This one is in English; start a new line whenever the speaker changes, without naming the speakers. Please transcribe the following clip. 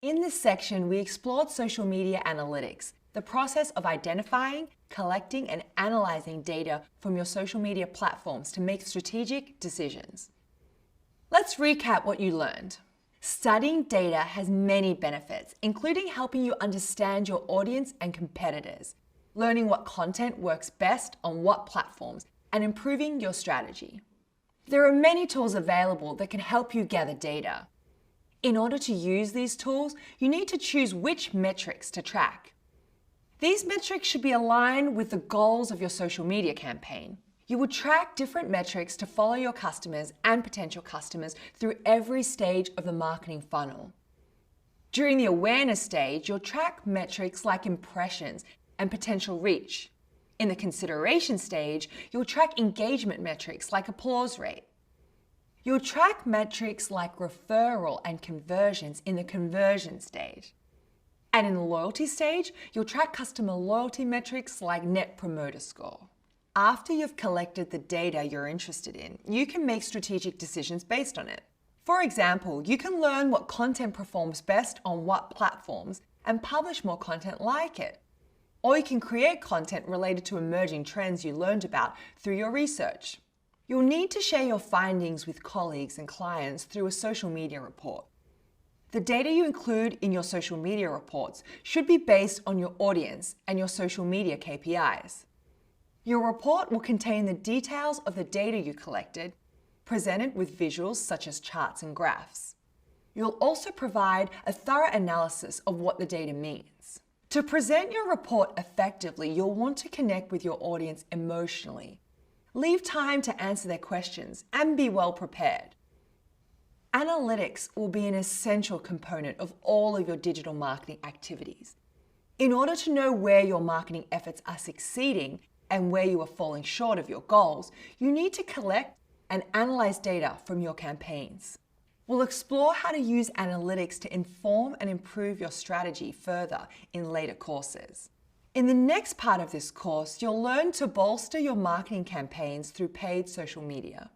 In this section, we explored social media analytics, the process of identifying, collecting, and analyzing data from your social media platforms to make strategic decisions. Let's recap what you learned. Studying data has many benefits, including helping you understand your audience and competitors, learning what content works best on what platforms, and improving your strategy. There are many tools available that can help you gather data. In order to use these tools, you need to choose which metrics to track. These metrics should be aligned with the goals of your social media campaign. You will track different metrics to follow your customers and potential customers through every stage of the marketing funnel. During the awareness stage, you'll track metrics like impressions and potential reach. In the consideration stage, you'll track engagement metrics like applause rate. You'll track metrics like referral and conversions in the conversion stage. And in the loyalty stage, you'll track customer loyalty metrics like Net Promoter Score. After you've collected the data you're interested in, you can make strategic decisions based on it. For example, you can learn what content performs best on what platforms and publish more content like it. Or you can create content related to emerging trends you learned about through your research. You'll need to share your findings with colleagues and clients through a social media report. The data you include in your social media reports should be based on your audience and your social media KPIs. Your report will contain the details of the data you collected, presented with visuals such as charts and graphs. You'll also provide a thorough analysis of what the data means. To present your report effectively, you'll want to connect with your audience emotionally. Leave time to answer their questions and be well prepared. Analytics will be an essential component of all of your digital marketing activities. In order to know where your marketing efforts are succeeding and where you are falling short of your goals, you need to collect and analyze data from your campaigns. We'll explore how to use analytics to inform and improve your strategy further in later courses. In the next part of this course, you'll learn to bolster your marketing campaigns through paid social media.